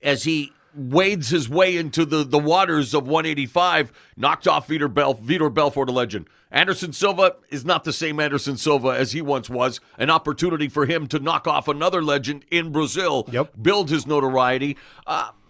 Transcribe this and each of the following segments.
as he wades his way into the waters of 185, knocked off Vitor Belfort, a legend. Anderson Silva is not the same Anderson Silva as he once was. An opportunity for him to knock off another legend in Brazil, build his notoriety.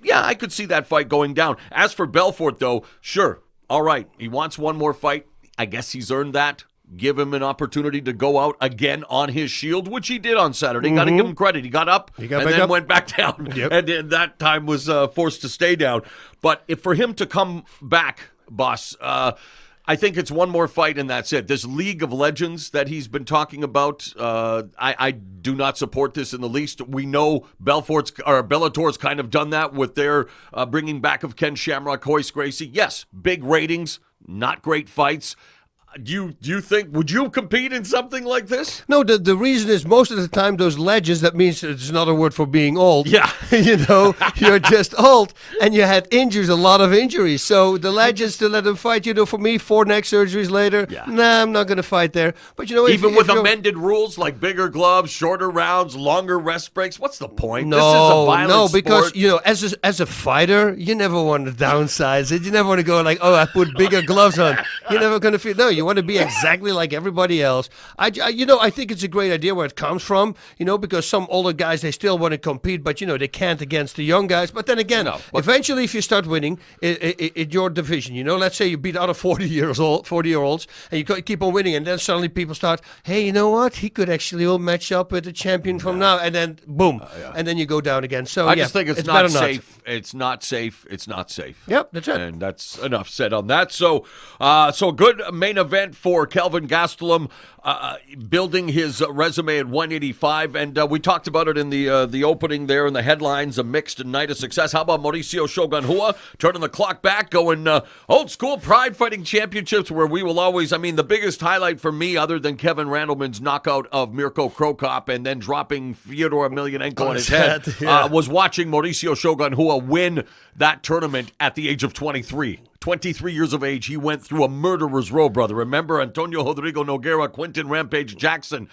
Yeah, I could see that fight going down. As for Belfort, though, sure, all right, he wants one more fight. I guess he's earned that. Give him an opportunity to go out again on his shield, which he did on Saturday. Got to give him credit. He got up and then went back down. And that time was forced to stay down. But if for him to come back, boss, I think it's one more fight and that's it. This League of Legends that he's been talking about, I do not support this in the least. We know Bellator's kind of done that with their bringing back of Ken Shamrock, Royce Gracie. Yes, big ratings, not great fights. Do you think, would you compete in something like this? No, the reason is most of the time those legends, that means it's another word for being old. Yeah. You're just old and you had injuries, a lot of injuries. So the legends to let them fight, for me, 4 neck surgeries later, nah, I'm not going to fight there. But even with amended rules like bigger gloves, shorter rounds, longer rest breaks, what's the point? No, this is a violent because, sport. as a fighder, you never want to downsize it. You never want to go like, oh, I put bigger gloves on. You're never going to feel, no, you want to be exactly like everybody else. I think it's a great idea where it comes from, because some older guys, they still want to compete, but, they can't against the young guys. But then again, eventually if you start winning in your division, let's say you beat other 40-year-olds, and you keep on winning, and then suddenly people start, hey, you know what? He could actually match up with the champion from now, and then boom, and then you go down again. So I just think it's not safe. It's not safe. It's not safe. Yep, that's it. And that's enough said on that. So a good main event for Kelvin Gastelum, building his resume at 185, and we talked about it in the opening there in the headlines, a mixed night of success. How about Mauricio Shogun Rua turning the clock back, going old school Pride Fighting Championships, where we will always, the biggest highlight for me, other than Kevin Randleman's knockout of Mirko Krokop and then dropping Fyodor Emelianenko on his head, was watching Mauricio Shogun Rua win that tournament at the age of 23. 23 years of age, he went through a murderer's row, brother. Remember Antonio Rodrigo Nogueira, Quentin Rampage Jackson,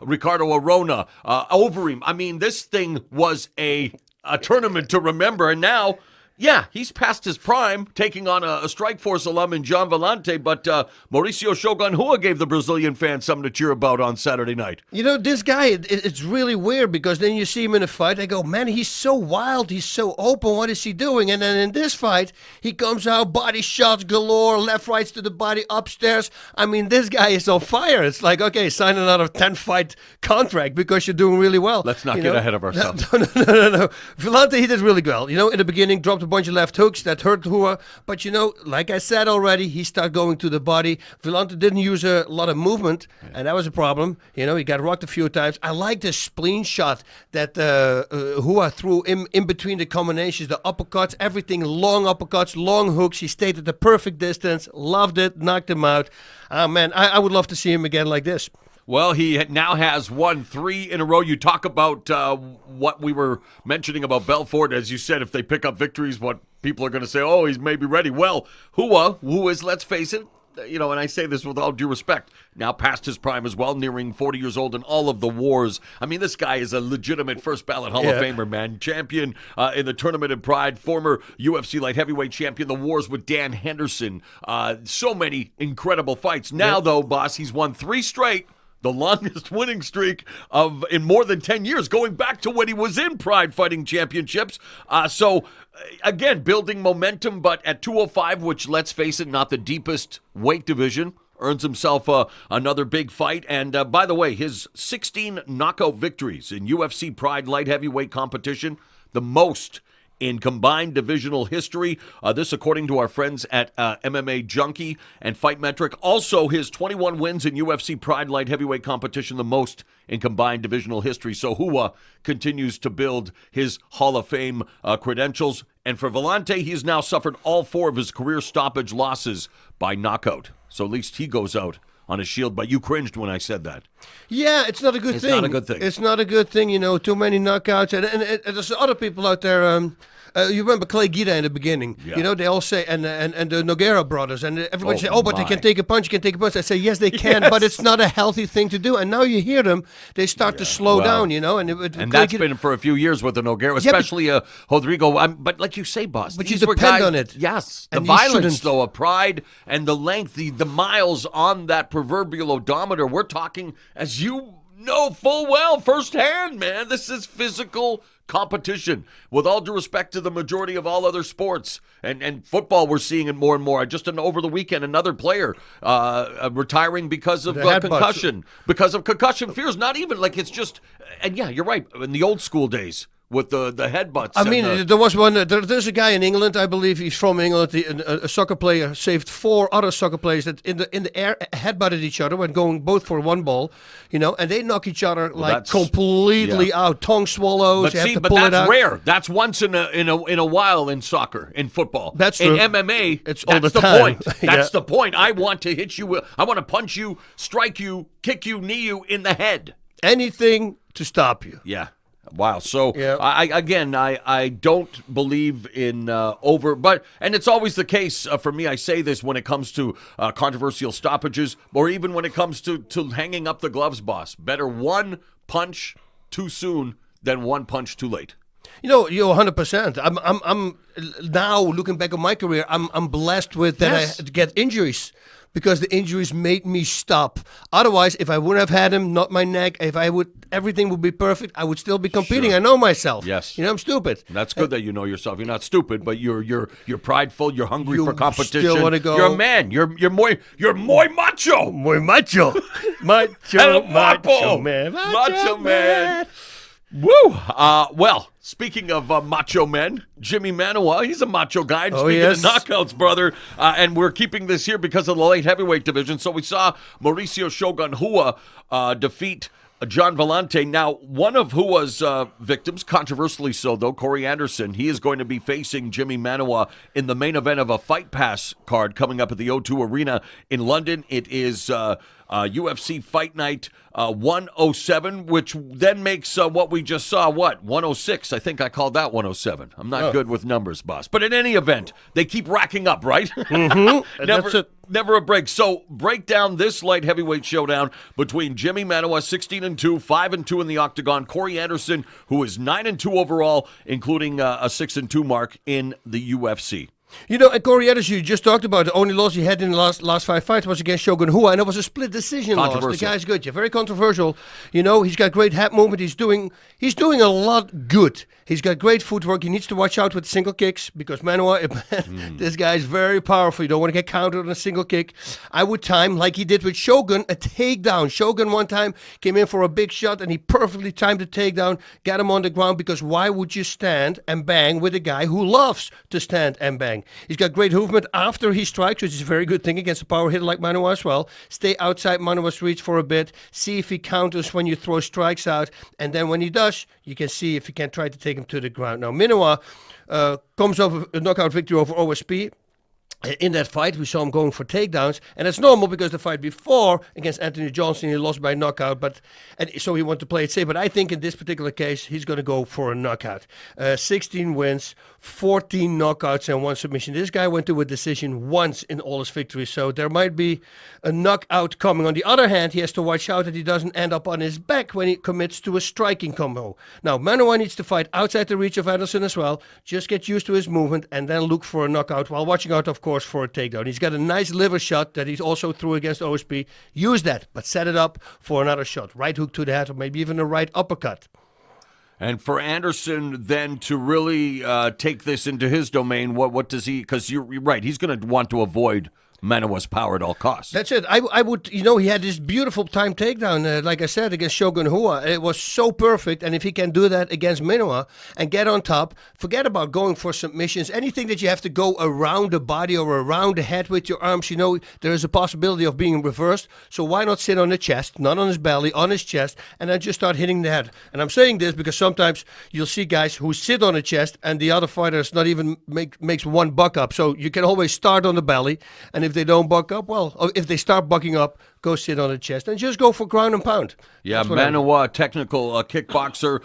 Ricardo Arona, Overeem. This thing was a tournament to remember, and now... yeah, he's past his prime, taking on a Strikeforce alum in John Vellante, but Mauricio Shogun Rua gave the Brazilian fans something to cheer about on Saturday night. This guy, it's really weird, because then you see him in a fight, I go, man, he's so wild, he's so open, what is he doing? And then in this fight, he comes out, body shots galore, left, rights to the body, upstairs. This guy is on fire. It's like, okay, sign another 10-fight contract, because you're doing really well. Let's not get ahead of ourselves. No. Vellante, he did really well. In the beginning, dropped a bunch of left hooks that hurt Rua, but like I said already, he started going to the body. Vellante didn't use a lot of movement, and that was a problem. He got rocked a few times. I like the spleen shot that Rua threw in between the combinations, the uppercuts, everything, long uppercuts, long hooks. He stayed at the perfect distance, loved it, knocked him out. Man, I would love to see him again like this. Well, he now has won 3 in a row. You talk about what we were mentioning about Belfort. As you said, if they pick up victories, what people are going to say, oh, he's maybe ready. Well, Rua, who is, let's face it, and I say this with all due respect, now past his prime as well, nearing 40 years old in all of the wars. This guy is a legitimate first ballot Hall of Famer, man. Champion in the tournament in Pride, former UFC light heavyweight champion, the wars with Dan Henderson. So many incredible fights. Now, though, boss, he's won 3 straight. The longest winning streak in more than 10 years, going back to when he was in Pride Fighting Championships. So, again, building momentum, but at 205, which, let's face it, not the deepest weight division, earns himself another big fight. And, by the way, his 16 knockout victories in UFC Pride light heavyweight competition, the most in combined divisional history. This according to our friends at MMA Junkie and Fight Metric. Also, his 21 wins in UFC Pride light heavyweight competition, the most in combined divisional history. So Rua continues to build his Hall of Fame credentials. And for Vellante, he's now suffered all 4 of his career stoppage losses by knockout. So at least he goes out on a shield, but you cringed when I said that. Yeah, it's not a good thing. It's not a good thing. It's not a good thing, too many knockouts. And there's other people out there. You remember Clay Guida in the beginning? Yeah. You know, they all say, and the Nogueira brothers, and everybody say, but they my. can take a punch, I say, yes, they can, Yes. but it's not a healthy thing to do. And now you hear them, they start to slow well, down, you know. And And Clay that's Guida- been for a few years with the Nogueira, Yeah, but- especially Rodrigo. But like you say, boss, But you these were depend guys- on it. Yes, the And you violence, shouldn't. though, of pride and the length, the miles on that proverbial odometer. We're talking, as you know full well, firsthand, man. This is physical competition. With all due respect to the majority of all other sports and football, we're seeing it more and more. Just over the weekend, another player retiring because of The headbutts. concussion, because of concussion fears. Not even like it's just. And yeah, you're right. In the old school days with the headbutts. I mean, and the- there was one. There's a guy in England, I believe he's from England. A soccer player saved 4 other soccer players that in the air headbutted each other when going both for one ball, you know, and they knock each other like that's- completely out. Tongue swallows. But you see, have to but pull it that's out. rare. That's once in a while in soccer, in football. That's in true. MMA. It's all that's the the time. point. That's Yeah. the point. I want to hit you. I want to punch you, strike you, kick you, knee you in the head. Anything to stop you. Yeah. Wow. So Yeah. I don't believe in and it's always the case for me. I say this when it comes to controversial stoppages, or even when it comes to hanging up the gloves, boss. Better one punch too soon than one punch too late. You know, you're 100%. I'm now looking back on my career. I'm blessed with that Yes. I get injuries because the injuries made me stop. Otherwise, if I wouldn't have had him, not my neck, everything would be perfect. I would still be competing. Sure. I know myself. Yes. You know, I'm stupid. That's good that you know yourself. You're not stupid, but you're prideful. You're hungry You for competition. still wanna go- You're a man. You're muy macho. Muy macho, macho, El macho guapo. man, Macho man. Woo! Well, speaking of macho men, Jimmy Manuwa, he's a macho guy. Oh, Speaking yes. of knockouts, brother, and we're keeping this here because of the light heavyweight division. So we saw Mauricio Shogun Rua defeat John Vellante. Now, one of Rua's victims, controversially so though, Corey Anderson, he is going to be facing Jimmy Manuwa in the main event of a Fight Pass card coming up at the O2 Arena in London. It is UFC Fight Night 107, which then makes what we just saw, 106? I think I called that 107. I'm not good with numbers, boss. But in any event, they keep racking up, right? Mm-hmm. That's it. Never a break. So break down this light heavyweight showdown between Jimmy Manuwa, 16-2, 5-2 in the octagon. Corey Anderson, who is 9-2 overall, including a 6-2 mark in the UFC. You know, and Corey Anderson, you just talked about the only loss he had in the last 5 fights was against Shogun Rua, and it was a split decision loss. The Controversial. guy's good, yeah, very controversial. You know, he's got great head movement. He's doing a lot good. He's got great footwork. He needs to watch out with single kicks because Manuwa, this guy is very powerful. You don't want to get countered on a single kick. I would time, like he did with Shogun, a takedown. Shogun one time came in for a big shot and he perfectly timed the takedown, got him on the ground because why would you stand and bang with a guy who loves to stand and bang? He's got great movement after he strikes, which is a very good thing against a power hitter like Manuwa as well. Stay outside Manuwa's reach for a bit. See if he counters when you throw strikes out. And then when he does, you can see if you can try to take him to the ground. Now, Manuwa comes off a knockout victory over OSP. In that fight, we saw him going for takedowns, and it's normal because the fight before against Anthony Johnson, he lost by knockout, and so he wanted to play it safe. But I think in this particular case, he's going to go for a knockout. 16 wins, 14 knockouts, and 1 submission. This guy went to a decision once in all his victories, so there might be a knockout coming. On the other hand, he has to watch out that he doesn't end up on his back when he commits to a striking combo. Now, Manuwa needs to fight outside the reach of Anderson as well. Just get used to his movement and then look for a knockout while watching out, of course, for a takedown. He's got a nice liver shot that he's also threw against OSP. Use that, but set it up for another shot. Right hook to the head or maybe even a right uppercut. And for Anderson then to really take this into his domain, what does he, because you're right, he's going to want to avoid Manuwa's power at all costs. That's it. I would, you know, he had this beautiful time takedown, like I said, against Shogun Rua. It was so perfect, and if he can do that against Manuwa and get on top, forget about going for submissions. Anything that you have to go around the body or around the head with your arms, you know, there is a possibility of being reversed. So why not sit on the chest, not on his belly, on his chest, and then just start hitting the head? And I'm saying this because sometimes you'll see guys who sit on the chest and the other fighter is not even makes one buck up. So you can always start on the belly, and if if they don't buck up, well, or if they start bucking up, go sit on the chest and just go for ground and pound. Yeah, That's what I do. Manawa, technical kickboxer,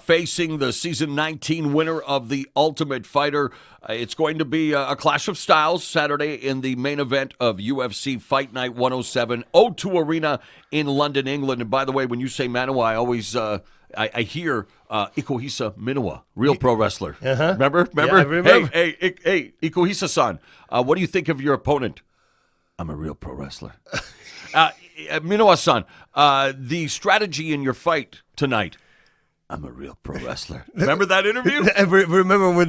facing the season 19 winner of the Ultimate Fighter. It's going to be a clash of styles Saturday in the main event of UFC Fight Night 107, O2 Arena in London, England. And by the way, when you say Manawa, I always I hear Ikuhisa Minowa, real pro wrestler. Remember? Yeah, I remember. Hey, Ikuhisa-san, what do you think of your opponent? I'm a real pro wrestler. Minowa-san, the strategy in your fight tonight. I'm a real pro wrestler. Remember that interview? And remember when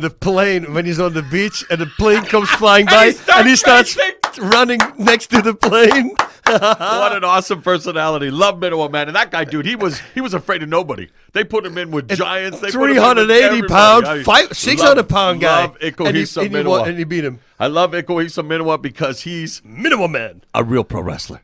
he's on the beach and the plane comes flying by and he starts running next to the plane? What an awesome personality. Love Minowa, man. And that guy, dude, he was afraid of nobody. They put him in with giants. They put him in with 380 pound, everybody. 600 pound guy. Love Ikuhisa Minowa. And he beat him. I love Ikuhisa Minowa because he's Minimal man. a real pro wrestler.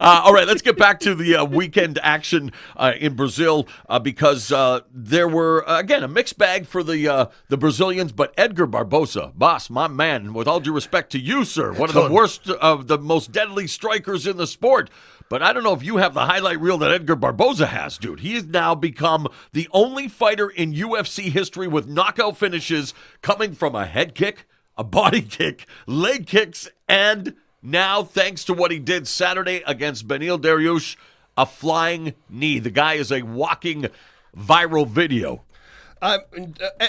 All right, let's get back to the weekend action in Brazil because there were, again, a mixed bag for the Brazilians, but Edgar Barbosa, boss, my man, with all due respect to you, sir, one of the worst of the most deadly strikers in the sport. But I don't know if you have the highlight reel that Edgar Barbosa has, dude. He has now become the only fighter in UFC history with knockout finishes coming from a head kick, a body kick, leg kicks, and now, thanks to what he did Saturday against Beneil Dariush, a flying knee. The guy is a walking viral video.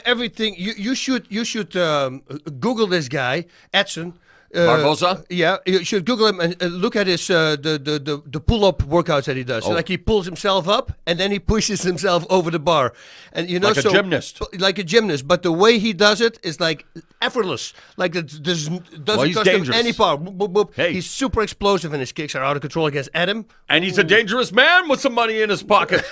Everything you should Google this guy, Edson. Barbosa? Yeah, you should Google him and look at his the pull-up workouts that he does. So, like he pulls himself up and then he pushes himself over the bar, and like a gymnast. Like a gymnast. But the way he does it is like effortless. Like it doesn't he's cost him dangerous. any power. Boop, boop, boop. Hey. He's super explosive and his kicks are out of control against Adam. And he's a dangerous man with some money in his pocket.